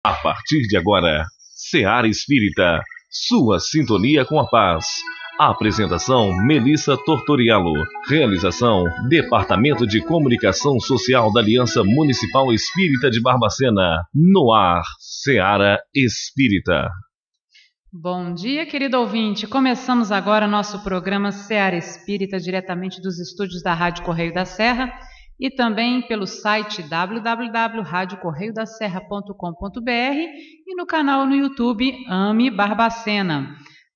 A partir de agora, Seara Espírita, sua sintonia com a paz. Apresentação: Melissa Tortoriello. Realização: Departamento de Comunicação Social da Aliança Municipal Espírita de Barbacena. No ar, Seara Espírita. Bom dia, querido ouvinte. Começamos agora nosso programa Seara Espírita, diretamente dos estúdios da Rádio Correio da Serra e também pelo site www.radiocorreiodaserra.com.br e no canal no YouTube Ame Barbacena.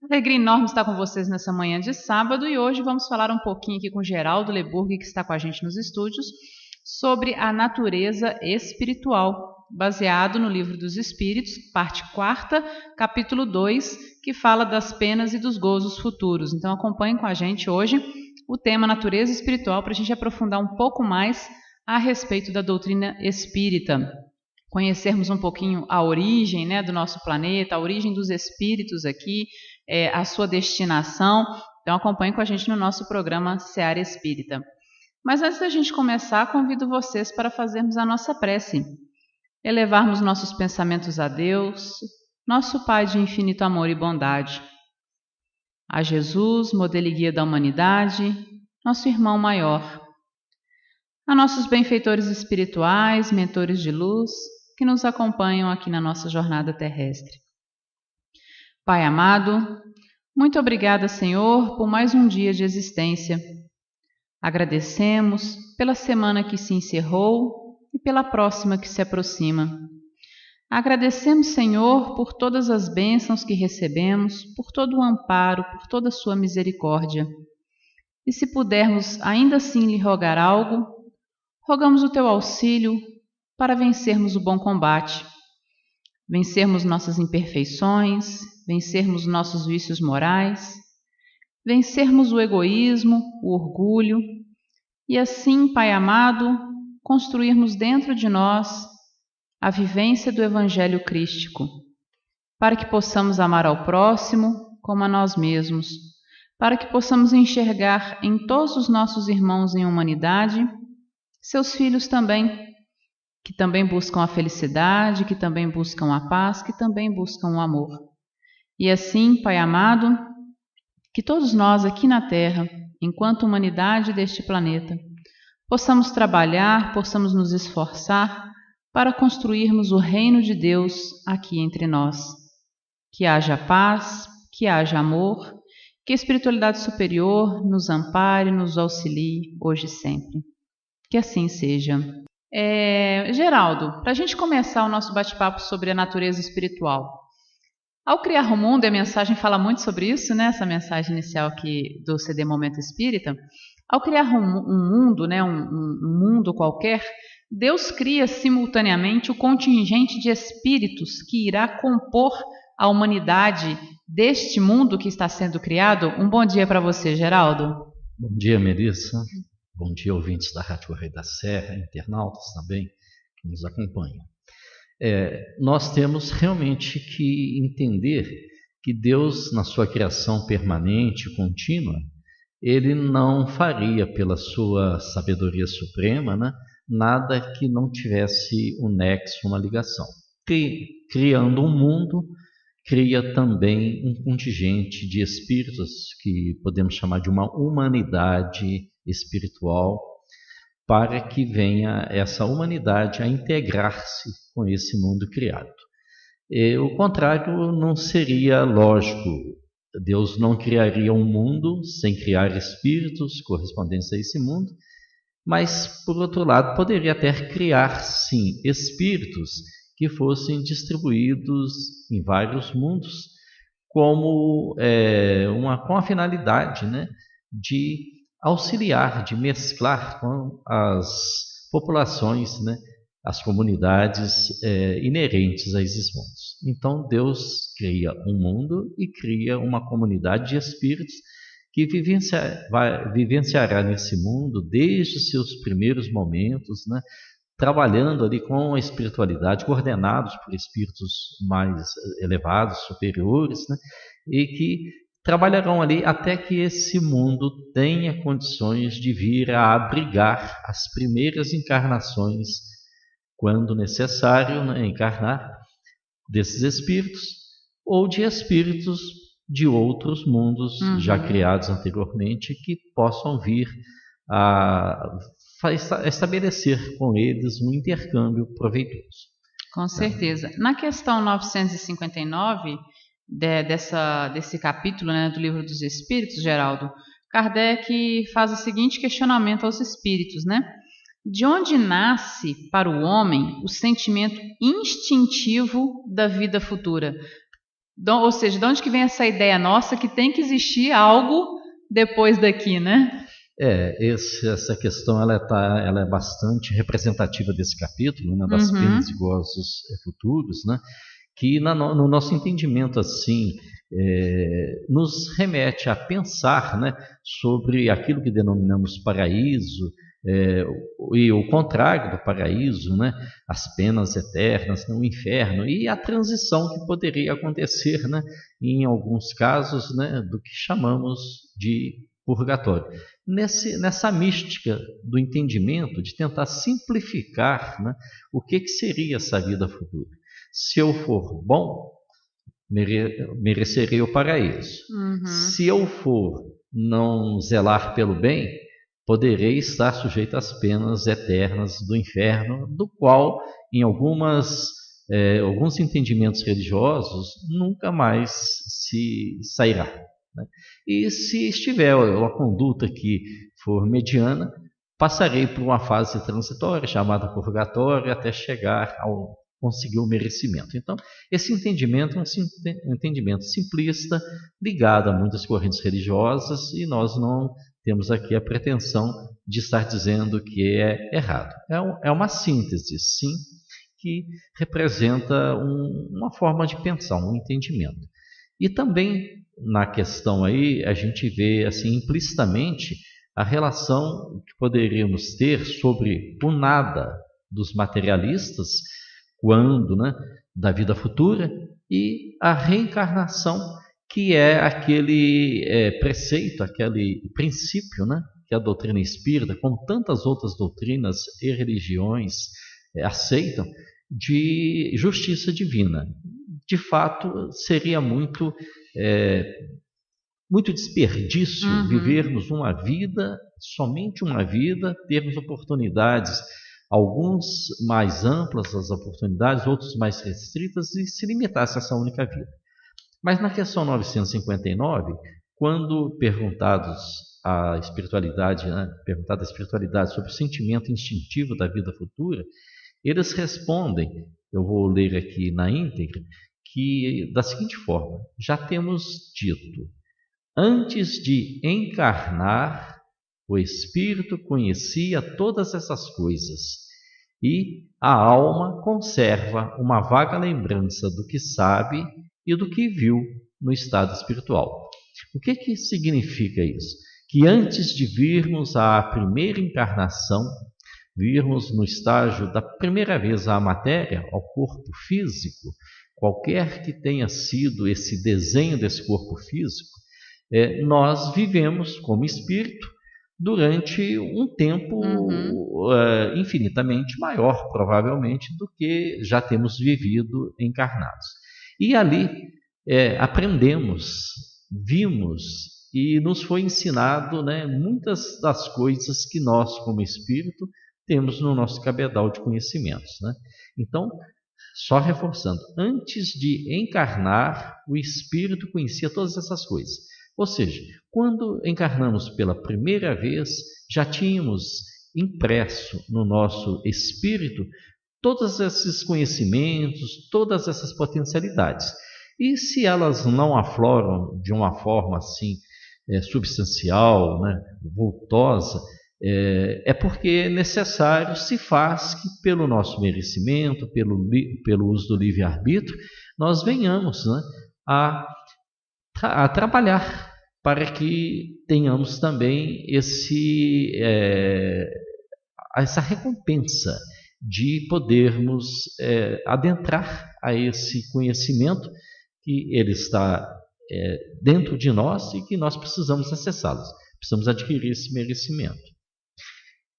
Alegria enorme estar com vocês nessa manhã de sábado e hoje vamos falar um pouquinho aqui com Geraldo Leburg, que está com a gente nos estúdios, sobre a natureza espiritual, baseado no Livro dos Espíritos, parte 4ª, capítulo 2, que fala das penas e dos gozos futuros. Então acompanhem com a gente hoje o tema natureza espiritual para a gente aprofundar um pouco mais a respeito da doutrina espírita. Conhecermos um pouquinho a origem, do nosso planeta, a origem dos espíritos aqui, a sua destinação. Então acompanhem com a gente no nosso programa Seara Espírita. Mas antes da gente começar, convido vocês para fazermos a nossa prece. Elevarmos nossos pensamentos a Deus, nosso Pai de infinito amor e bondade. A Jesus, modelo e guia da humanidade, nosso irmão maior. A nossos benfeitores espirituais, mentores de luz, que nos acompanham aqui na nossa jornada terrestre. Pai amado, muito obrigada, Senhor, por mais um dia de existência. Agradecemos pela semana que se encerrou e pela próxima que se aproxima. Agradecemos, Senhor, por todas as bênçãos que recebemos, por todo o amparo, por toda a sua misericórdia. E se pudermos ainda assim lhe rogar algo, rogamos o teu auxílio para vencermos o bom combate, vencermos nossas imperfeições, vencermos nossos vícios morais, vencermos o egoísmo, o orgulho, e assim, Pai amado, construirmos dentro de nós a vivência do Evangelho Crístico, para que possamos amar ao próximo como a nós mesmos, para que possamos enxergar em todos os nossos irmãos em humanidade, seus filhos também, que também buscam a felicidade, que também buscam a paz, que também buscam o amor. E assim, Pai amado, que todos nós aqui na Terra, enquanto humanidade deste planeta, possamos trabalhar, possamos nos esforçar para construirmos o reino de Deus aqui entre nós. Que haja paz, que haja amor, que a espiritualidade superior nos ampare, nos auxilie hoje e sempre. Que assim seja. Geraldo, para a gente começar o nosso bate-papo sobre a natureza espiritual, ao criar o mundo, e a mensagem fala muito sobre isso, essa mensagem inicial aqui do CD Momento Espírita, ao criar um mundo, um mundo qualquer, Deus cria simultaneamente o contingente de espíritos que irá compor a humanidade deste mundo que está sendo criado. Um bom dia para você, Geraldo. Bom dia, Melissa. Bom dia, ouvintes da Rádio Correio da Serra, internautas também que nos acompanham. Nós temos realmente que entender que Deus, na sua criação permanente e contínua, Ele não faria, pela sua sabedoria suprema, nada que não tivesse um nexo, uma ligação. Criando um mundo, cria também um contingente de espíritos que podemos chamar de uma humanidade espiritual, para que venha essa humanidade a integrar-se com esse mundo criado. O contrário não seria lógico. Deus não criaria um mundo sem criar espíritos correspondentes a esse mundo, mas, por outro lado, poderia até criar, sim, espíritos que fossem distribuídos em vários mundos com a finalidade de auxiliar, de mesclar com as populações, as comunidades inerentes a esses mundos. Então Deus cria um mundo e cria uma comunidade de espíritos que vivenciará nesse mundo desde seus primeiros momentos, trabalhando ali com a espiritualidade, coordenados por espíritos mais elevados, superiores, e que trabalharão ali até que esse mundo tenha condições de vir a abrigar as primeiras encarnações, quando necessário, encarnar desses espíritos ou de espíritos de outros mundos já criados anteriormente que possam vir a estabelecer com eles um intercâmbio proveitoso. Com certeza. Na questão 959 desse capítulo, né, do Livro dos Espíritos, Geraldo, Kardec faz o seguinte questionamento aos espíritos, né? De onde nasce para o homem o sentimento instintivo da vida futura? Ou seja, de onde que vem essa ideia nossa que tem que existir algo depois daqui, né? Essa questão ela é bastante representativa desse capítulo, né, das penas e gozos futuros, né, que no nosso entendimento assim nos remete a pensar, né, sobre aquilo que denominamos paraíso e o contrário do paraíso, né, as penas eternas, o inferno e a transição que poderia acontecer, né, em alguns casos, né, do que chamamos de purgatório. Nessa mística do entendimento, de tentar simplificar, né, o que seria essa vida futura. Se eu for bom, merecerei o paraíso. Se eu for não zelar pelo bem, poderei estar sujeito às penas eternas do inferno, do qual, em alguns entendimentos religiosos, nunca mais se sairá. Né? E se estiver a conduta que for mediana, passarei por uma fase transitória chamada purgatório até chegar ao conseguir o merecimento. Então, esse entendimento é um entendimento simplista, ligado a muitas correntes religiosas, e nós não temos aqui a pretensão de estar dizendo que é errado. É uma síntese, sim, que representa uma forma de pensar, um entendimento. E também na questão aí a gente vê assim implicitamente a relação que poderíamos ter sobre o nada dos materialistas quando, né, da vida futura, e a reencarnação, que é aquele preceito, aquele princípio, né, que a doutrina espírita, como tantas outras doutrinas e religiões aceitam, de justiça divina. De fato, seria muito desperdício vivermos uma vida, somente uma vida, termos oportunidades, alguns mais amplas as oportunidades, outros mais restritas, e se limitasse a essa única vida. Mas na questão 959, quando perguntada a espiritualidade sobre o sentimento instintivo da vida futura, eles respondem, eu vou ler aqui na íntegra, que da seguinte forma: já temos dito, antes de encarnar, o espírito conhecia todas essas coisas, e a alma conserva uma vaga lembrança do que sabe e do que viu no estado espiritual. O que significa isso? Que antes de virmos à primeira encarnação, virmos no estágio da primeira vez à matéria, ao corpo físico, qualquer que tenha sido esse desenho desse corpo físico, nós vivemos como espírito durante um tempo infinitamente maior, provavelmente, do que já temos vivido encarnados. E ali aprendemos, vimos e nos foi ensinado, né, muitas das coisas que nós, como espírito, temos no nosso cabedal de conhecimentos. Né? Então, só reforçando, antes de encarnar, o espírito conhecia todas essas coisas. Ou seja, quando encarnamos pela primeira vez, já tínhamos impresso no nosso espírito todos esses conhecimentos, todas essas potencialidades. E se elas não afloram de uma forma assim substancial, né, vultosa, é porque necessário se faz que, pelo nosso merecimento, pelo uso do livre-arbítrio, nós venhamos, né, a trabalhar para que tenhamos também essa recompensa de podermos adentrar a esse conhecimento que ele está dentro de nós e que nós precisamos acessá-los, precisamos adquirir esse merecimento.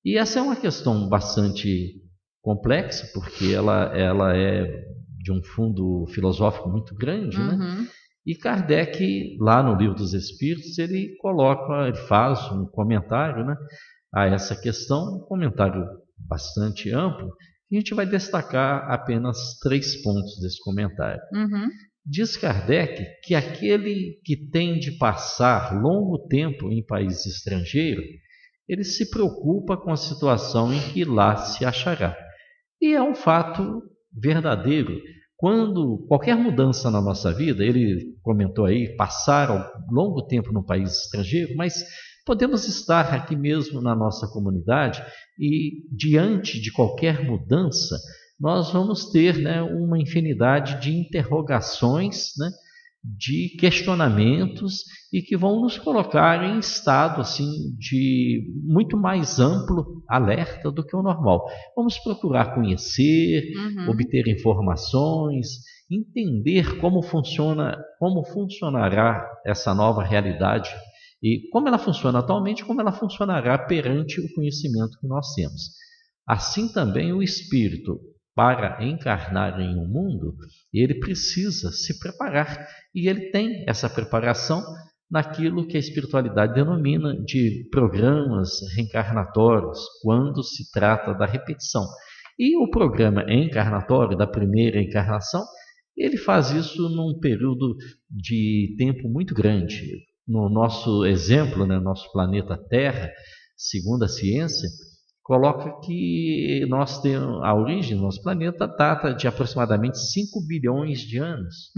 E essa é uma questão bastante complexa, porque ela é de um fundo filosófico muito grande, né? E Kardec, lá no Livro dos Espíritos, ele faz um comentário, né, a essa questão, um comentário bastante amplo, e a gente vai destacar apenas 3 pontos desse comentário. Diz Kardec que aquele que tem de passar longo tempo em país estrangeiro, ele se preocupa com a situação em que lá se achará. E é um fato verdadeiro. Quando qualquer mudança na nossa vida, ele comentou aí, passar longo tempo num país estrangeiro, mas podemos estar aqui mesmo na nossa comunidade e diante de qualquer mudança, nós vamos ter, né, uma infinidade de interrogações, né, de questionamentos e que vão nos colocar em estado assim de muito mais amplo alerta do que o normal. Vamos procurar conhecer, obter informações, entender como funcionará essa nova realidade e como ela funciona atualmente, como ela funcionará perante o conhecimento que nós temos. Assim também o espírito, para encarnar em um mundo, ele precisa se preparar. E ele tem essa preparação naquilo que a espiritualidade denomina de programas reencarnatórios, quando se trata da repetição. E o programa encarnatório da primeira encarnação, ele faz isso num período de tempo muito grande. No nosso exemplo, né, nosso planeta Terra, segundo a ciência, coloca que a origem do nosso planeta data de aproximadamente 5 bilhões de anos.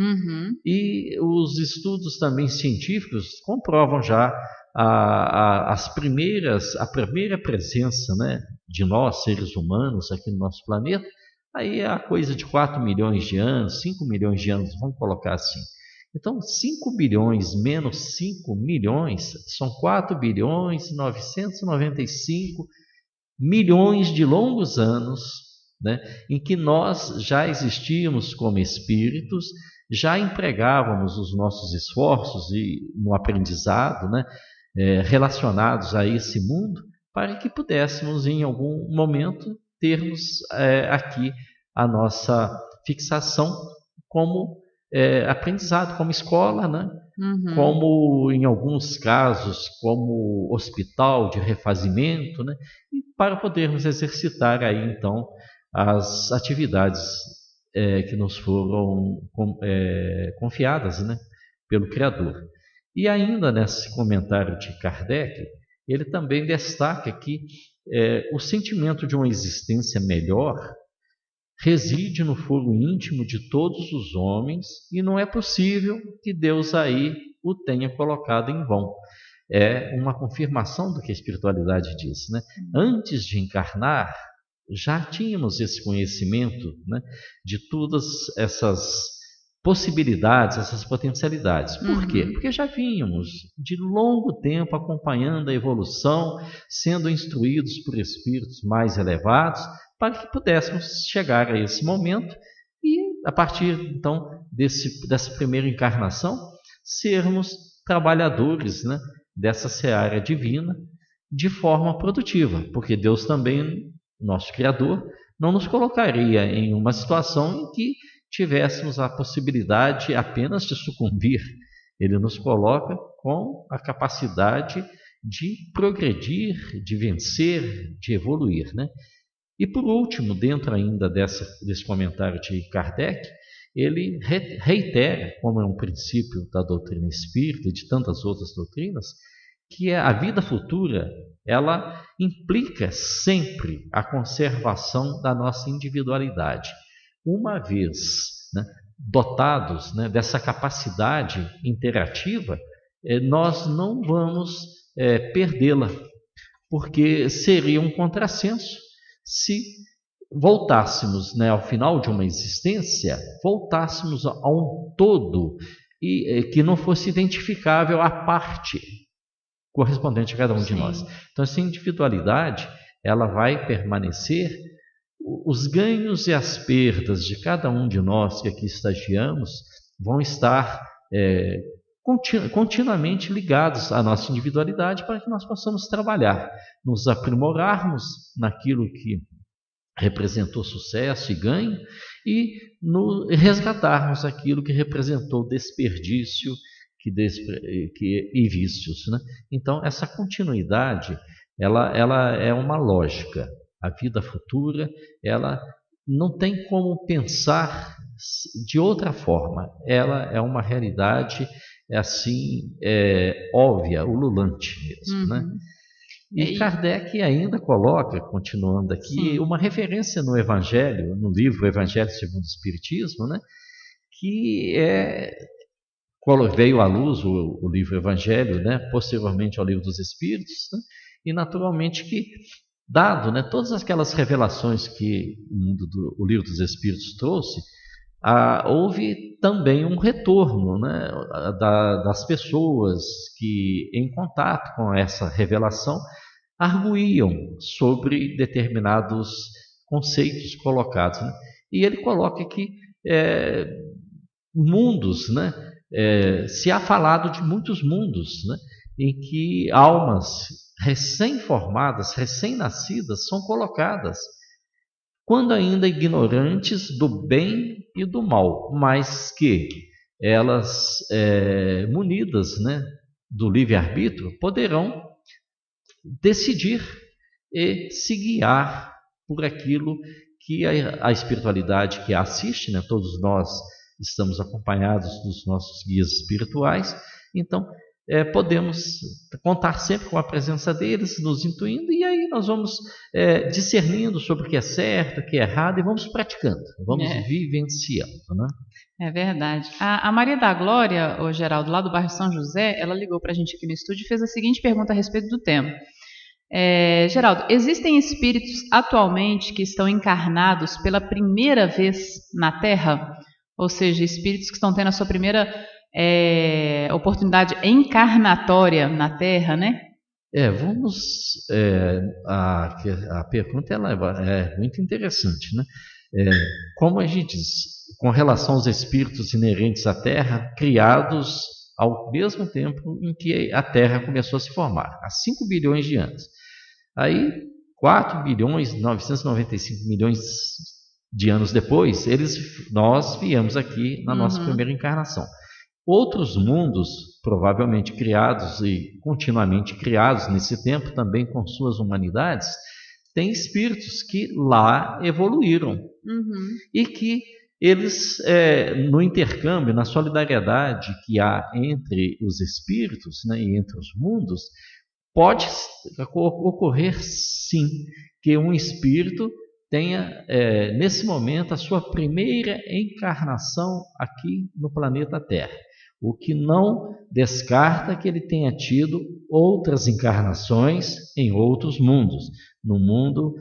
E os estudos também científicos comprovam já a primeira presença, né, de nós, seres humanos, aqui no nosso planeta. Aí é a coisa de 4 milhões de anos, 5 milhões de anos, vamos colocar assim. Então, 5 bilhões menos 5 milhões são 4 bilhões e 995 milhões de longos anos, né, em que nós já existíamos como espíritos, já empregávamos os nossos esforços no aprendizado, né, relacionados a esse mundo, para que pudéssemos em algum momento termos aqui a nossa fixação como aprendizado, como escola, né? Como em alguns casos, como hospital de refazimento, né? E para podermos exercitar aí então as atividades que nos foram confiadas, né, pelo Criador. E ainda nesse comentário de Kardec, ele também destaca que o sentimento de uma existência melhor reside no foro íntimo de todos os homens e não é possível que Deus aí o tenha colocado em vão. É uma confirmação do que a espiritualidade diz, né? Antes de encarnar, já tínhamos esse conhecimento, né, de todas essas possibilidades, essas potencialidades. Por quê? Porque já vínhamos de longo tempo acompanhando a evolução, sendo instruídos por espíritos mais elevados, para que pudéssemos chegar a esse momento e, a partir então dessa primeira encarnação, sermos trabalhadores, né, dessa seara divina de forma produtiva, porque Deus também, nosso Criador, não nos colocaria em uma situação em que tivéssemos a possibilidade apenas de sucumbir. Ele nos coloca com a capacidade de progredir, de vencer, de evoluir, né? E por último, dentro ainda desse comentário de Kardec, ele reitera, como é um princípio da doutrina espírita e de tantas outras doutrinas, que a vida futura, ela implica sempre a conservação da nossa individualidade. Uma vez, né, dotados, né, dessa capacidade interativa, nós não vamos perdê-la, porque seria um contrassenso se voltássemos, né, ao final de uma existência, voltássemos a um todo e que não fosse identificável à parte correspondente a cada um de nós. Então, essa individualidade, ela vai permanecer. Os ganhos e as perdas de cada um de nós que aqui estagiamos vão estar continuamente ligados à nossa individualidade para que nós possamos trabalhar, nos aprimorarmos naquilo que representou sucesso e ganho, e resgatarmos aquilo que representou desperdício e vícios, né? Então, essa continuidade, ela é uma lógica. A vida futura, ela não tem como pensar de outra forma. Ela é uma realidade assim, óbvia, ululante mesmo, né? E Kardec ainda coloca, continuando aqui, uma referência no Evangelho, no livro Evangelho segundo o Espiritismo, né? Que veio à luz o livro Evangelho, né? Posteriormente ao livro dos Espíritos, né? E naturalmente que, dado, né, todas aquelas revelações que o livro dos Espíritos trouxe, houve também um retorno, né, das pessoas que, em contato com essa revelação, arguíam sobre determinados conceitos colocados, né? E ele coloca que mundos, né, se há falado de muitos mundos, né, em que almas recém-formadas, recém-nascidas, são colocadas, quando ainda ignorantes do bem e do mal, mas que elas, munidas, né, do livre-arbítrio, poderão decidir e se guiar por aquilo que a espiritualidade que a assiste, né, todos nós estamos acompanhados dos nossos guias espirituais, então podemos contar sempre com a presença deles, nos intuindo, e aí nós vamos discernindo sobre o que é certo, o que é errado, e vamos praticando, vamos vivenciando, né? É verdade. A Maria da Glória, o Geraldo, lá do bairro São José, ela ligou para a gente aqui no estúdio e fez a seguinte pergunta a respeito do tema. Geraldo, existem espíritos atualmente que estão encarnados pela primeira vez na Terra? Ou seja, espíritos que estão tendo a sua primeira oportunidade encarnatória na Terra, né? A pergunta ela é muito interessante, né? Como a gente diz, com relação aos espíritos inerentes à Terra, criados ao mesmo tempo em que a Terra começou a se formar, há 5 bilhões de anos. Aí, 4 bilhões e 995 milhões de anos depois, nós viemos aqui na nossa primeira encarnação. Outros mundos, provavelmente criados e continuamente criados nesse tempo, também com suas humanidades, têm espíritos que lá evoluíram. E que eles, no intercâmbio, na solidariedade que há entre os espíritos, né, e entre os mundos, pode ocorrer sim que um espírito tenha, nesse momento, a sua primeira encarnação aqui no planeta Terra. O que não descarta que ele tenha tido outras encarnações em outros mundos, no mundo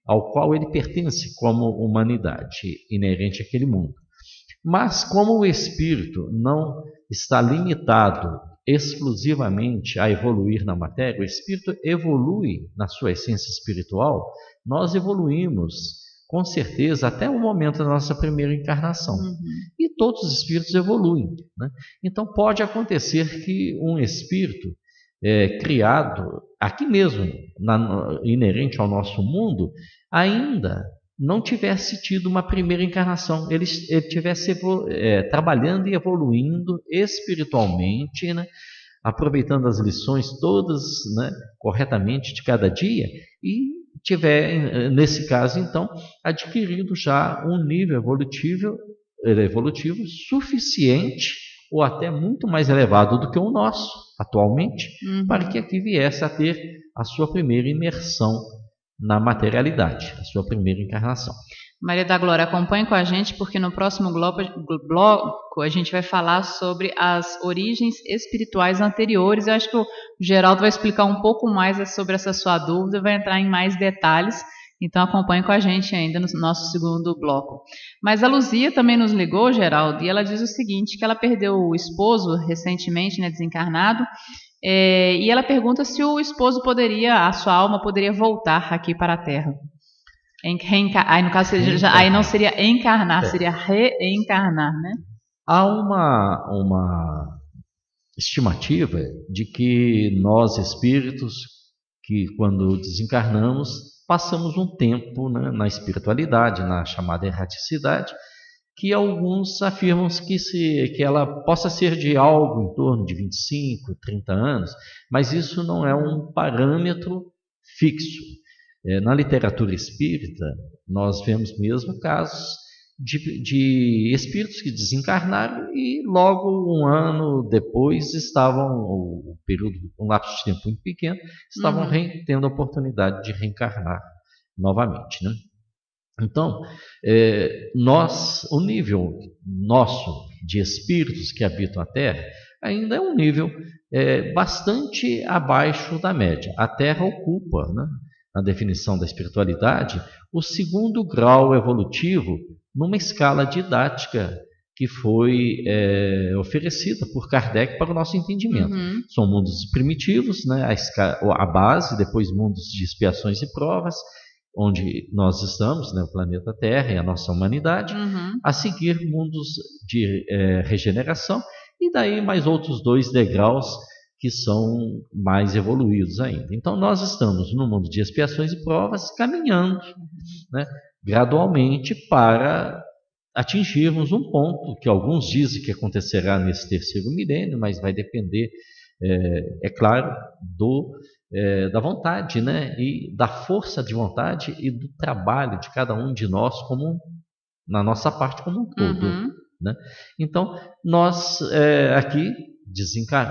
ao qual ele pertence como humanidade, inerente àquele mundo. Mas como o espírito não está limitado exclusivamente a evoluir na matéria, o espírito evolui na sua essência espiritual, nós evoluímos com certeza até o momento da nossa primeira encarnação. E todos os espíritos evoluem, né? Então pode acontecer que um espírito criado aqui mesmo, inerente ao nosso mundo, ainda não tivesse tido uma primeira encarnação, ele estivesse trabalhando e evoluindo espiritualmente, né? Aproveitando as lições todas, né, corretamente de cada dia, e tiver, nesse caso, então, adquirido já um nível evolutivo suficiente ou até muito mais elevado do que o nosso, atualmente, para que aqui viesse a ter a sua primeira imersão na materialidade, a sua primeira encarnação. Maria da Glória, acompanhe com a gente, porque no próximo bloco a gente vai falar sobre as origens espirituais anteriores. Eu acho que o Geraldo vai explicar um pouco mais sobre essa sua dúvida, vai entrar em mais detalhes, então acompanhe com a gente ainda no nosso segundo bloco. Mas a Luzia também nos ligou, Geraldo, e ela diz o seguinte, que ela perdeu o esposo recentemente, né, desencarnado, e ela pergunta se o esposo a sua alma poderia voltar aqui para a Terra. Aí no caso aí não seria encarnar, seria reencarnar, né? Há uma estimativa de que nós espíritos, que quando desencarnamos, passamos um tempo, né, na espiritualidade, na chamada erraticidade, que alguns afirmam que ela possa ser de algo em torno de 25, 30 anos, mas isso não é um parâmetro fixo. Na literatura espírita, nós vemos mesmo casos de espíritos que desencarnaram e logo um ano depois um lapso de tempo muito pequeno, estavam tendo a oportunidade de reencarnar novamente, né? Então, o nível nosso de espíritos que habitam a Terra ainda é um nível bastante abaixo da média. A Terra ocupa, né, na definição da espiritualidade, o segundo grau evolutivo numa escala didática que foi oferecida por Kardec para o nosso entendimento. São mundos primitivos, né, a base, depois mundos de expiações e provas, onde nós estamos, né, o planeta Terra e a nossa humanidade, a seguir mundos de regeneração, e daí mais outros 2 degraus que são mais evoluídos ainda. Então nós estamos no mundo de expiações e provas, caminhando, né, gradualmente para atingirmos um ponto que alguns dizem que acontecerá nesse 3º milênio, mas vai depender, é claro, da vontade, né, e da força de vontade e do trabalho de cada um de nós na nossa parte como um todo, né? Então nós aqui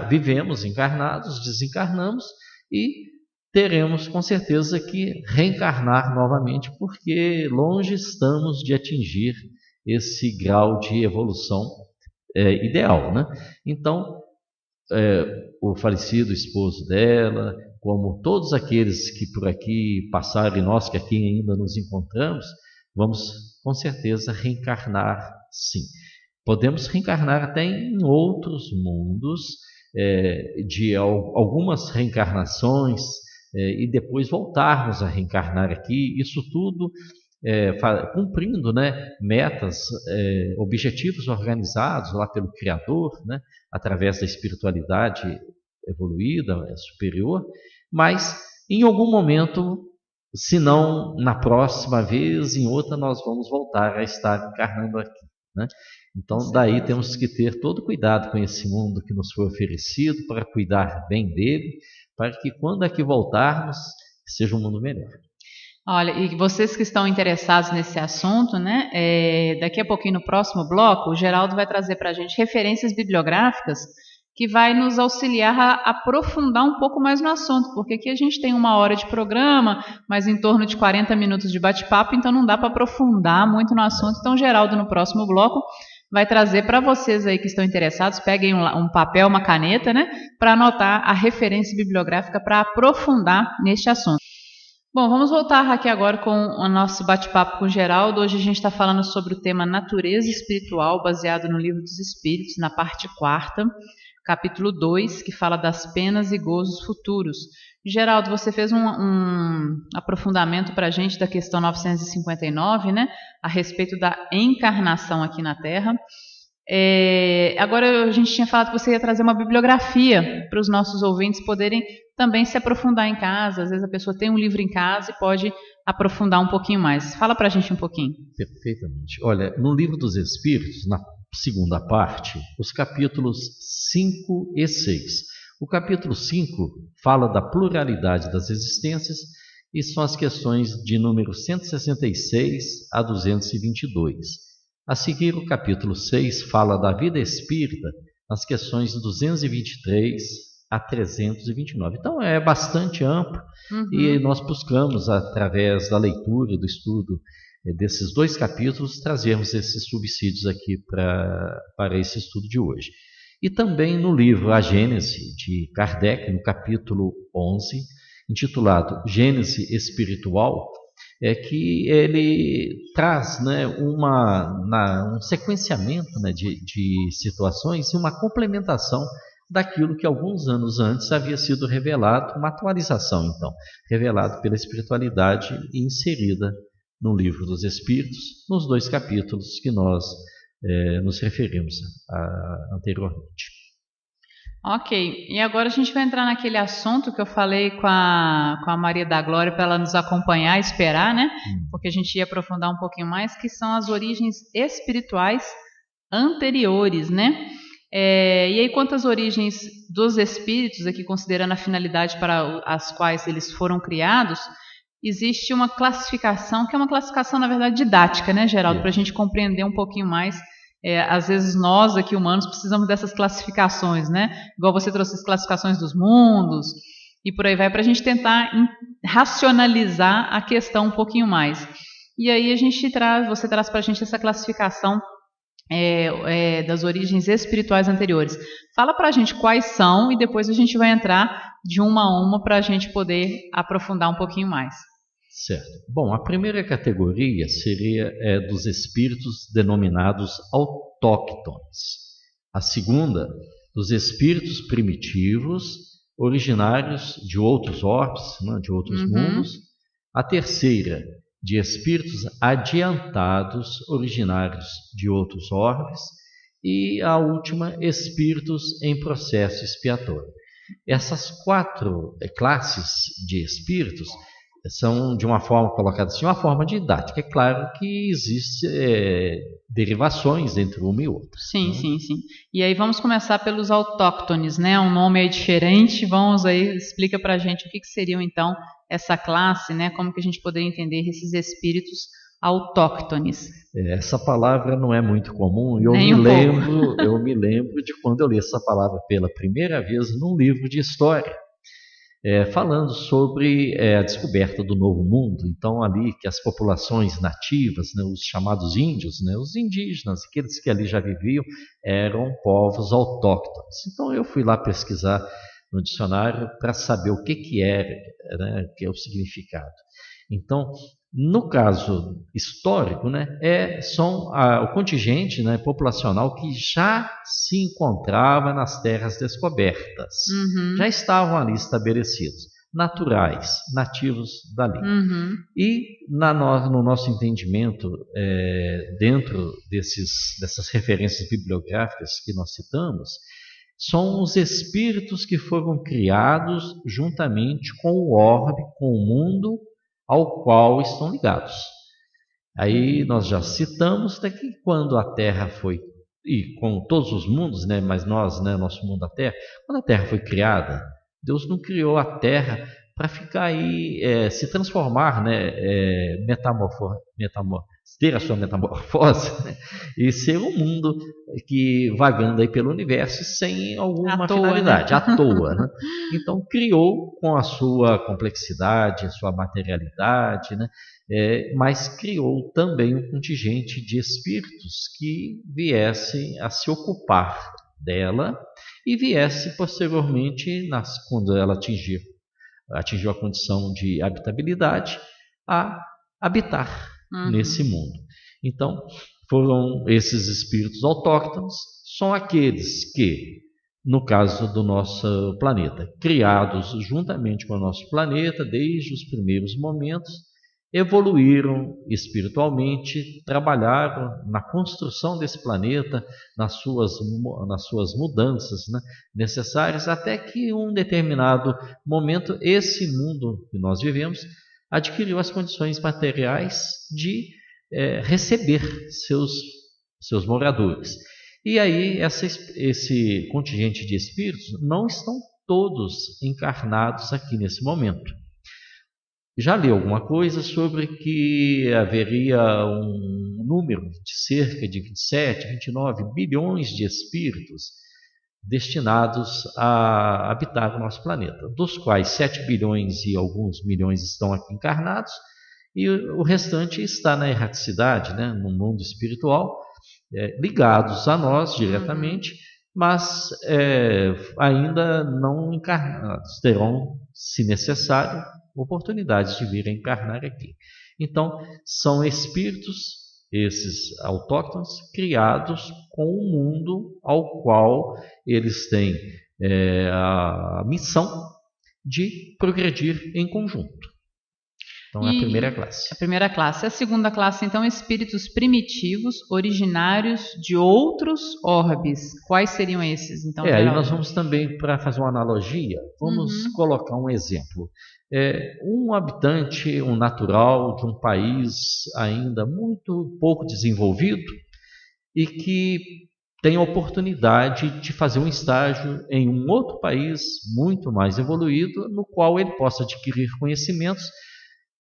vivemos encarnados, desencarnamos e teremos com certeza que reencarnar novamente, porque longe estamos de atingir esse grau de evolução ideal, né? Então o falecido esposo dela, como todos aqueles que por aqui passaram e nós que aqui ainda nos encontramos, vamos com certeza reencarnar sim. Podemos reencarnar até em outros mundos, de algumas reencarnações, e depois voltarmos a reencarnar aqui, isso tudo cumprindo, né, metas, objetivos organizados lá pelo Criador, né, através da espiritualidade evoluída, superior, mas em algum momento, se não na próxima vez, em outra nós vamos voltar a estar encarnando aqui, né? Então daí temos que ter todo cuidado com esse mundo que nos foi oferecido, para cuidar bem dele, para que quando aqui voltarmos, seja um mundo melhor. Olha, e vocês que estão interessados nesse assunto, né, daqui a pouquinho no próximo bloco, o Geraldo vai trazer para a gente referências bibliográficas que vai nos auxiliar a aprofundar um pouco mais no assunto, porque aqui a gente tem 1 hora de programa, mas em torno de 40 minutos de bate-papo, então não dá para aprofundar muito no assunto. Então, Geraldo, no próximo bloco, vai trazer para vocês aí que estão interessados, peguem um papel, uma caneta, né, para anotar a referência bibliográfica para aprofundar neste assunto. Bom, vamos voltar aqui agora com o nosso bate-papo com o Geraldo. Hoje a gente está falando sobre o tema natureza espiritual, baseado no Livro dos Espíritos, na parte 4ª, capítulo 2, que fala das penas e gozos futuros. Geraldo, você fez um aprofundamento para a gente da questão 959, né, a respeito da encarnação aqui na Terra. Agora a gente tinha falado que você ia trazer uma bibliografia para os nossos ouvintes poderem também se aprofundar em casa. Às vezes a pessoa tem um livro em casa e pode aprofundar um pouquinho mais. Fala para a gente um pouquinho. Perfeitamente. Olha, no Livro dos Espíritos, na segunda parte, os capítulos 5 e 6. O capítulo 5 fala da pluralidade das existências e são as questões de número 166 a 222. A seguir, o capítulo 6 fala da vida espírita, nas questões 223 a 329. Então, é bastante amplo e nós buscamos, através da leitura e do estudo desses 2 capítulos, trazermos esses subsídios aqui para esse estudo de hoje. E também no livro A Gênese, de Kardec, no capítulo 11, intitulado Gênese Espiritual, que ele traz, né, um sequenciamento, né, de situações e uma complementação daquilo que alguns anos antes havia sido revelado, uma atualização, então, revelado pela espiritualidade e inserida no Livro dos Espíritos, nos 2 capítulos que nós nos referimos anteriormente. Ok, e agora a gente vai entrar naquele assunto que eu falei com a Maria da Glória para ela nos acompanhar e esperar, né? Porque a gente ia aprofundar um pouquinho mais, que são as origens espirituais anteriores, né? E aí, quanto às origens dos espíritos, aqui considerando a finalidade para as quais eles foram criados, existe uma classificação, que é uma classificação, na verdade, didática, né, Geraldo? Para a gente compreender um pouquinho mais. Às vezes nós aqui humanos precisamos dessas classificações, né? Igual você trouxe as classificações dos mundos e por aí vai, para a gente tentar racionalizar a questão um pouquinho mais. E aí você traz para a gente essa classificação das origens espirituais anteriores. Fala para a gente quais são e depois a gente vai entrar de uma a uma para a gente poder aprofundar um pouquinho mais. Certo. Bom, a primeira categoria seria dos espíritos denominados autóctones. A segunda, dos espíritos primitivos, originários de outros orbes, né, de outros mundos. A terceira, de espíritos adiantados, originários de outros orbes. E a última, espíritos em processo expiatório. Essas 4 classes de espíritos são, de uma forma colocada assim, uma forma didática. É claro que existem derivações entre uma e outra. Sim, sim. E aí vamos começar pelos autóctones, né? Um nome aí diferente. Vamos aí, explica pra gente o que seriam então essa classe, né? Como que a gente poderia entender esses espíritos autóctones? Essa palavra não é muito comum e eu me lembro de quando eu li essa palavra pela primeira vez num livro de história. Falando sobre a descoberta do Novo Mundo. Então, ali que as populações nativas, né, os chamados índios, né, os indígenas, aqueles que ali já viviam, eram povos autóctones. Então, eu fui lá pesquisar no dicionário para saber o que era, né, que é o significado. Então, no caso histórico, né, são o contingente, né, populacional que já se encontrava nas terras descobertas. Já estavam ali estabelecidos, naturais, nativos dali. E no nosso entendimento, dentro dessas referências bibliográficas que nós citamos, são os espíritos que foram criados juntamente com o orbe, com o mundo ao qual estão ligados. Aí nós já citamos que quando a Terra foi, e com todos os mundos, né, mas nós, né, nosso mundo, a Terra, quando a Terra foi criada, Deus não criou a Terra para ficar aí, se transformar, né, ter a sua metamorfose, né, e ser um mundo que vagando aí pelo universo sem alguma finalidade, à toa, né? Então criou com a sua complexidade, a sua materialidade, né, mas criou também um contingente de espíritos que viessem a se ocupar dela e viesse posteriormente, quando ela atingiu a condição de habitabilidade, a habitar nesse mundo. Então, foram esses espíritos autóctones, são aqueles que, no caso do nosso planeta, criados juntamente com o nosso planeta desde os primeiros momentos, evoluíram espiritualmente, trabalharam na construção desse planeta, nas suas mudanças, né, necessárias, até que em um determinado momento esse mundo que nós vivemos adquiriu as condições materiais de receber seus moradores. E aí esse contingente de espíritos não estão todos encarnados aqui nesse momento. Já li alguma coisa sobre que haveria um número de cerca de 27, 29 bilhões de espíritos destinados a habitar o nosso planeta, dos quais 7 bilhões e alguns milhões estão aqui encarnados e o restante está na erraticidade, né, no mundo espiritual, ligados a nós diretamente, mas ainda não encarnados, terão, se necessário, oportunidades de vir a encarnar aqui. Então, são espíritos, esses autóctones, criados com o mundo ao qual eles têm a missão de progredir em conjunto. Então, é a primeira classe. A primeira classe. A segunda classe, então, espíritos primitivos, originários de outros orbes. Quais seriam esses, então? Aí nós vamos também, para fazer uma analogia, vamos colocar um exemplo. Um habitante, um natural de um país ainda muito pouco desenvolvido e que tem a oportunidade de fazer um estágio em um outro país muito mais evoluído, no qual ele possa adquirir conhecimentos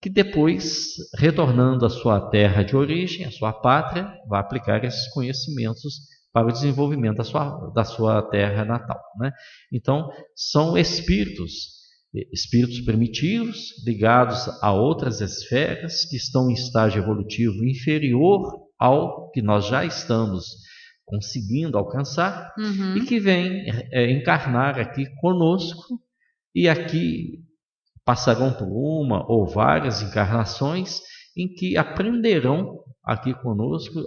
que depois, retornando à sua terra de origem, à sua pátria, vai aplicar esses conhecimentos para o desenvolvimento da sua terra natal, né? Então, são espíritos primitivos ligados a outras esferas que estão em estágio evolutivo inferior ao que nós já estamos conseguindo alcançar e que vêm encarnar aqui conosco e aqui passarão por uma ou várias encarnações em que aprenderão aqui conosco,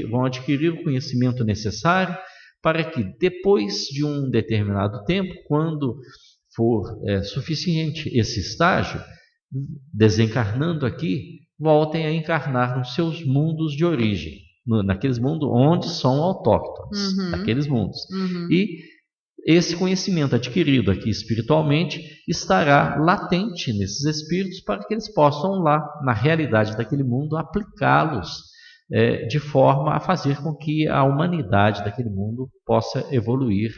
vão adquirir o conhecimento necessário para que depois de um determinado tempo, quando for suficiente esse estágio, desencarnando aqui, voltem a encarnar nos seus mundos de origem, naqueles mundos onde são autóctones, naqueles mundos. E esse conhecimento adquirido aqui espiritualmente estará latente nesses espíritos para que eles possam lá, na realidade daquele mundo, aplicá-los de forma a fazer com que a humanidade daquele mundo possa evoluir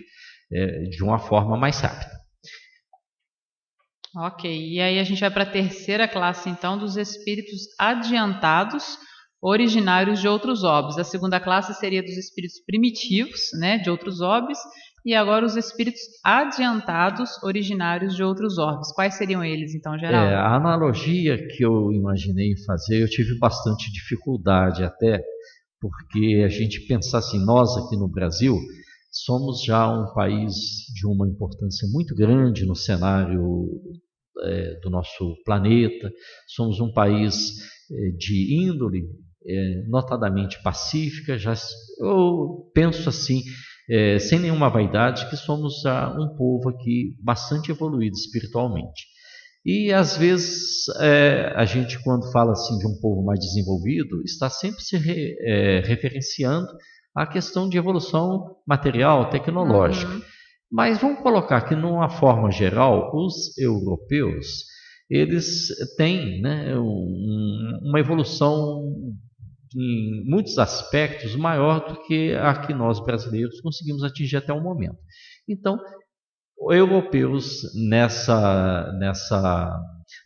de uma forma mais rápida. Ok, e aí a gente vai para a terceira classe, então, dos espíritos adiantados, originários de outros orbes. A segunda classe seria dos espíritos primitivos, né, de outros orbes, e agora os espíritos adiantados, originários de outros orbes. Quais seriam eles, então, Geraldo? A analogia que eu imaginei fazer, eu tive bastante dificuldade até, porque a gente pensar assim, nós aqui no Brasil somos já um país de uma importância muito grande no cenário do nosso planeta, somos um país de índole notadamente pacífica, eu penso assim, sem nenhuma vaidade, que somos já um povo aqui bastante evoluído espiritualmente. E às vezes a gente, quando fala assim de um povo mais desenvolvido, está sempre se referenciando à questão de evolução material, tecnológica. Mas vamos colocar que, numa forma geral, os europeus, eles têm, né, uma evolução em muitos aspectos maior do que a que nós brasileiros conseguimos atingir até o momento. Então, europeus nessa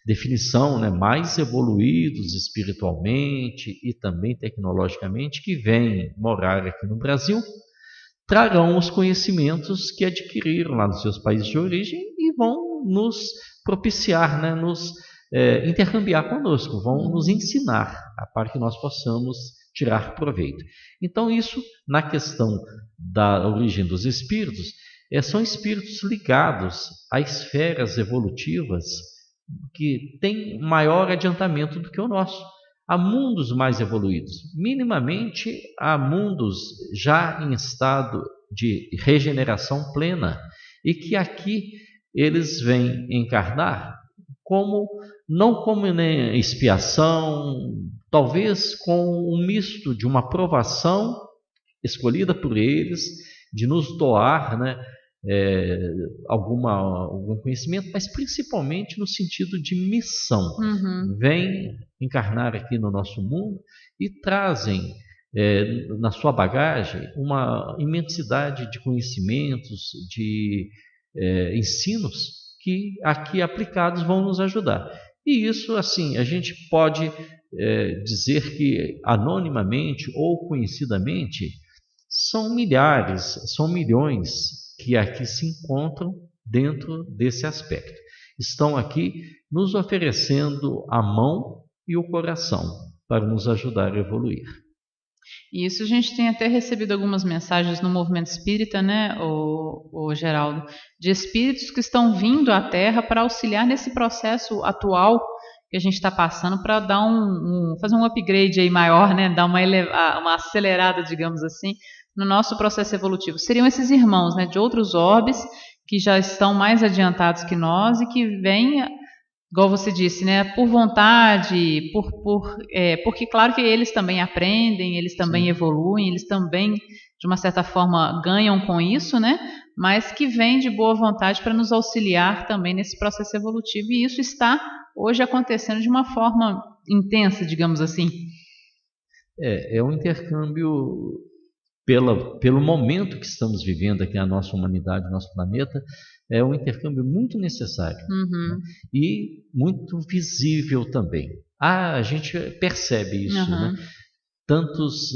definição, né, mais evoluídos espiritualmente e também tecnologicamente, que vêm morar aqui no Brasil, trarão os conhecimentos que adquiriram lá nos seus países de origem e vão nos propiciar, né, nos intercambiar conosco, vão nos ensinar a para que nós possamos tirar proveito. Então, isso, na questão da origem dos espíritos, são espíritos ligados a esferas evolutivas que têm maior adiantamento do que o nosso. Há mundos mais evoluídos. Minimamente, há mundos já em estado de regeneração plena e que aqui eles vêm encarnar não como expiação, talvez com um misto de uma provação escolhida por eles, de nos doar, né, algum conhecimento, mas principalmente no sentido de missão. Vêm encarnar aqui no nosso mundo e trazem na sua bagagem uma imensidade de conhecimentos, de ensinos que aqui aplicados vão nos ajudar. E isso, assim, a gente pode dizer que anonimamente ou conhecidamente são milhares, são milhões que aqui se encontram dentro desse aspecto. Estão aqui nos oferecendo a mão e o coração para nos ajudar a evoluir. E isso a gente tem até recebido algumas mensagens no movimento espírita, né, o Geraldo, de espíritos que estão vindo à Terra para auxiliar nesse processo atual que a gente está passando, para dar fazer um upgrade aí maior, né, dar uma acelerada, digamos assim, no nosso processo evolutivo. Seriam esses irmãos, né, de outros orbes que já estão mais adiantados que nós e que vêm igual você disse, né, por vontade, porque claro que eles também aprendem, eles também evoluem, eles também, de uma certa forma, ganham com isso, né, mas que vem de boa vontade para nos auxiliar também nesse processo evolutivo, e isso está hoje acontecendo de uma forma intensa, digamos assim. É um intercâmbio pelo momento que estamos vivendo aqui, a nossa humanidade, nosso planeta, é um intercâmbio muito necessário, né? E muito visível também. A gente percebe isso, né? Tantos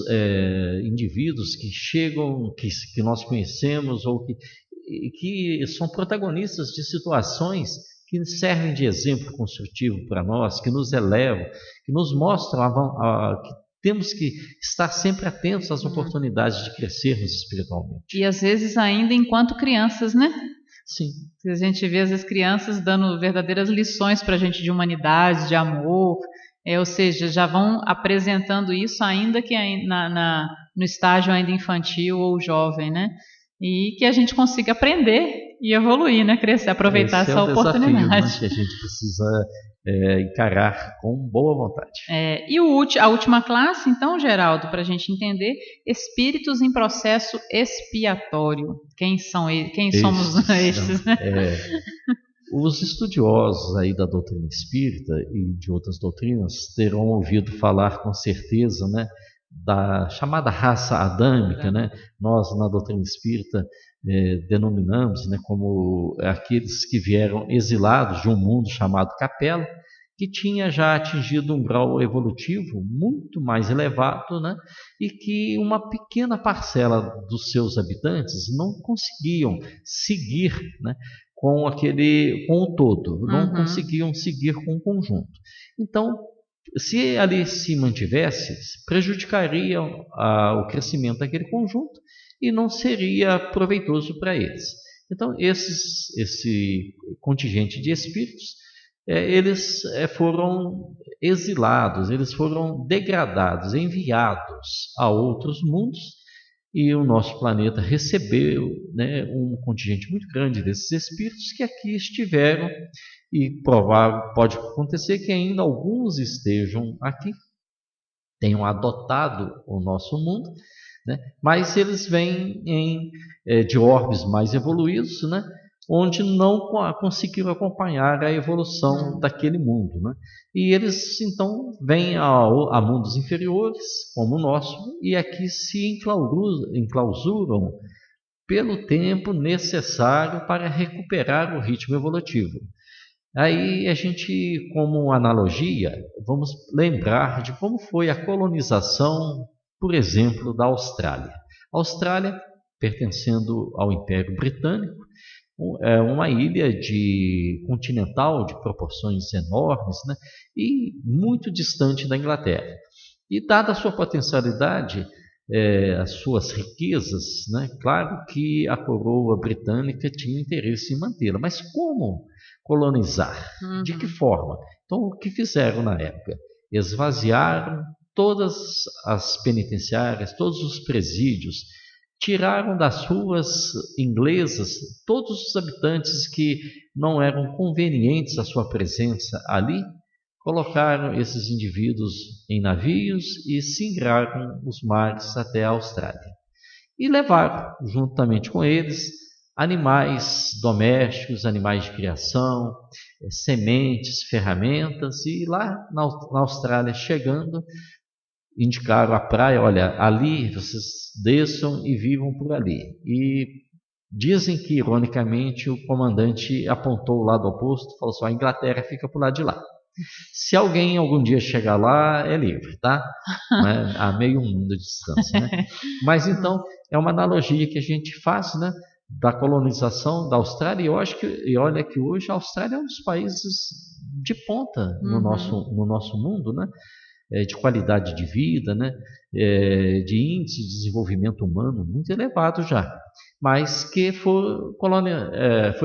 indivíduos que chegam, que nós conhecemos, ou que são protagonistas de situações que servem de exemplo construtivo para nós, que nos elevam, que nos mostram que temos que estar sempre atentos às oportunidades de crescermos espiritualmente. E às vezes ainda enquanto crianças, né? Sim. A gente vê às vezes crianças dando verdadeiras lições para a gente de humanidade, de amor, ou seja, já vão apresentando isso ainda que no estágio ainda infantil ou jovem, né? E que a gente consiga aprender e evoluir, né? Crescer, aproveitar essa oportunidade. Desafio, né, que a gente precisa encarar com boa vontade. E a última classe, então, Geraldo, para a gente entender, espíritos em processo expiatório. Quem são eles? Quem somos esses? Né? Os estudiosos aí da doutrina espírita e de outras doutrinas terão ouvido falar com certeza, né, da chamada raça adâmica, né? Nós na doutrina espírita denominamos, né, como aqueles que vieram exilados de um mundo chamado Capela, que tinha já atingido um grau evolutivo muito mais elevado, né, e que uma pequena parcela dos seus habitantes não conseguiam seguir, né, com o todo, não conseguiam seguir com o conjunto. Então, se ali se mantivesse, prejudicaria o crescimento daquele conjunto e não seria proveitoso para eles. Então, esse contingente de espíritos, eles foram exilados, eles foram degradados, enviados a outros mundos, e o nosso planeta recebeu, né, um contingente muito grande desses espíritos que aqui estiveram, e pode acontecer que ainda alguns estejam aqui, tenham adotado o nosso mundo, né, mas eles vêm de orbes mais evoluídos, né, onde não conseguiram acompanhar a evolução daquele mundo, né? E eles então vêm a mundos inferiores, como o nosso, e aqui se enclausuram pelo tempo necessário para recuperar o ritmo evolutivo. Aí a gente, como analogia, vamos lembrar de como foi a colonização, por exemplo, da Austrália. A Austrália, pertencendo ao Império Britânico, é uma ilha continental de proporções enormes, né, e muito distante da Inglaterra. E dada a sua potencialidade, as suas riquezas, né, claro que a coroa britânica tinha interesse em mantê-la. Mas como colonizar? De que forma? Então, o que fizeram na época? Esvaziaram todas as penitenciárias, todos os presídios, tiraram das ruas inglesas todos os habitantes que não eram convenientes à sua presença ali, colocaram esses indivíduos em navios e singraram os mares até a Austrália. E levaram, juntamente com eles, animais domésticos, animais de criação, sementes, ferramentas, e lá na Austrália, chegando, indicaram a praia: olha, ali vocês desçam e vivam por ali. E dizem que, ironicamente, o comandante apontou o lado oposto e falou assim: a Inglaterra fica por lá de lá. Se alguém algum dia chegar lá, é livre, tá? Né? A meio mundo de distância, né? Mas então, é uma analogia que a gente faz, né, da colonização da Austrália, e olha que hoje a Austrália é um dos países de ponta no nosso mundo, né? De qualidade de vida, né? De índice de desenvolvimento humano muito elevado já, mas que foi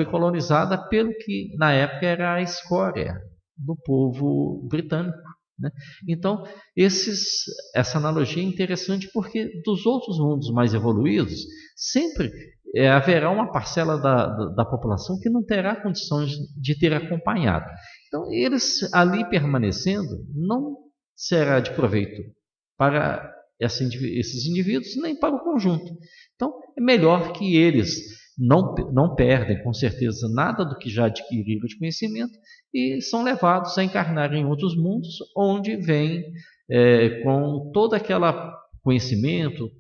colonizada pelo que na época era a escória do povo britânico, né? Então, essa analogia é interessante porque dos outros mundos mais evoluídos, sempre haverá uma parcela da população que não terá condições de ter acompanhado. Então, eles ali permanecendo não será de proveito para esses indivíduos nem para o conjunto. Então, é melhor que eles não perdem, com certeza, nada do que já adquiriram de conhecimento e são levados a encarnar em outros mundos, onde vêm com todo aquele conhecimento,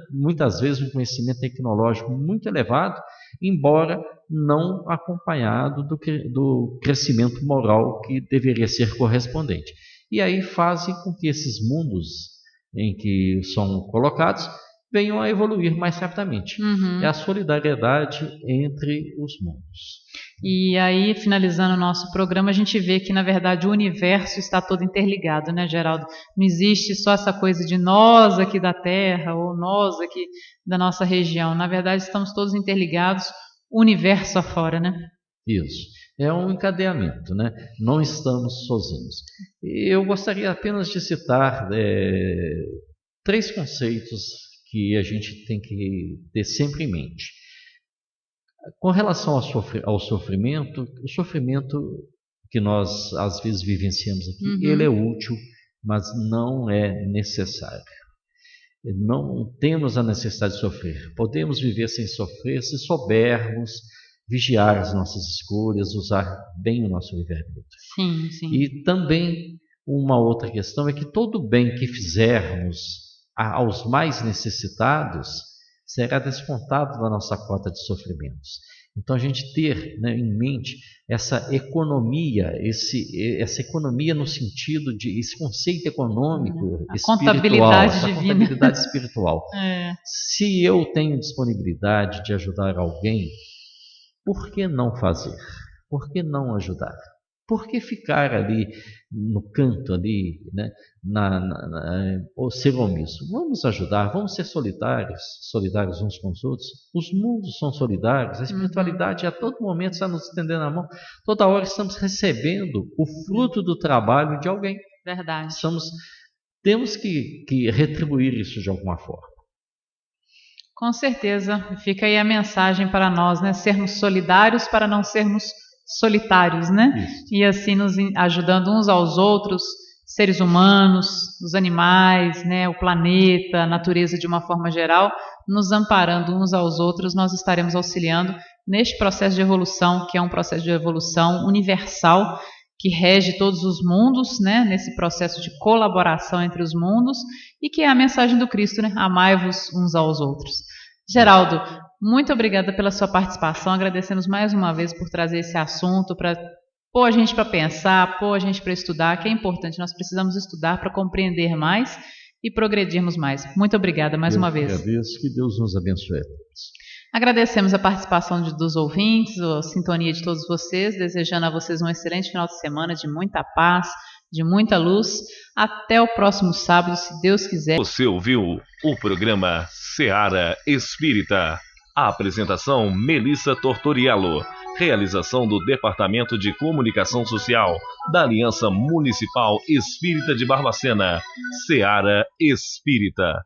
muitas vezes um conhecimento tecnológico muito elevado, embora não acompanhado do crescimento moral que deveria ser correspondente. E aí fazem com que esses mundos em que são colocados venham a evoluir mais rapidamente. Uhum. É a solidariedade entre os mundos. E aí, finalizando o nosso programa, a gente vê que, na verdade, o universo está todo interligado, né, Geraldo? Não existe só essa coisa de nós aqui da Terra ou nós aqui da nossa região. Na verdade, estamos todos interligados, o universo afora, né? Isso. É um encadeamento, né? Não estamos sozinhos. Eu gostaria apenas de citar 3 conceitos que a gente tem que ter sempre em mente. Com relação ao sofrimento, o sofrimento que nós às vezes vivenciamos aqui, ele é útil, mas não é necessário. Não temos a necessidade de sofrer. Podemos viver sem sofrer se soubermos vigiar as nossas escolhas, usar bem o nosso livre-arbítrio. Sim, sim. E também uma outra questão é que todo bem que fizermos aos mais necessitados será descontado da nossa cota de sofrimentos. Então a gente ter, né, em mente essa economia, essa economia no sentido de esse conceito econômico, contabilidade divina. Contabilidade espiritual. Se eu tenho disponibilidade de ajudar alguém, por que não fazer? Por que não ajudar? Por que ficar ali no canto, ali, né, ou ser omisso? Vamos ajudar, vamos ser solidários uns com os outros. Os mundos são solidários, a espiritualidade a todo momento está nos estendendo a mão. Toda hora estamos recebendo o fruto do trabalho de alguém. Verdade. Temos que retribuir isso de alguma forma. Com certeza. Fica aí a mensagem para nós, né? Sermos solidários para não sermos solitários, né? Isso. E assim nos ajudando uns aos outros, seres humanos, os animais, né? O planeta, a natureza de uma forma geral, nos amparando uns aos outros, nós estaremos auxiliando neste processo de evolução, que é um processo de evolução universal, que rege todos os mundos, né? Nesse processo de colaboração entre os mundos, e que é a mensagem do Cristo, né? Amai-vos uns aos outros. Geraldo, muito obrigada pela sua participação, agradecemos mais uma vez por trazer esse assunto, para pôr a gente para pensar, pôr a gente para estudar, que é importante, nós precisamos estudar para compreender mais e progredirmos mais. Muito obrigada mais uma vez. Agradeço, que Deus nos abençoe. Agradecemos a participação dos ouvintes, a sintonia de todos vocês, desejando a vocês um excelente final de semana de muita paz, de muita luz. Até o próximo sábado, se Deus quiser. Você ouviu o programa Seara Espírita. A apresentação Melissa Tortoriello. Realização do Departamento de Comunicação Social da Aliança Municipal Espírita de Barbacena. Seara Espírita.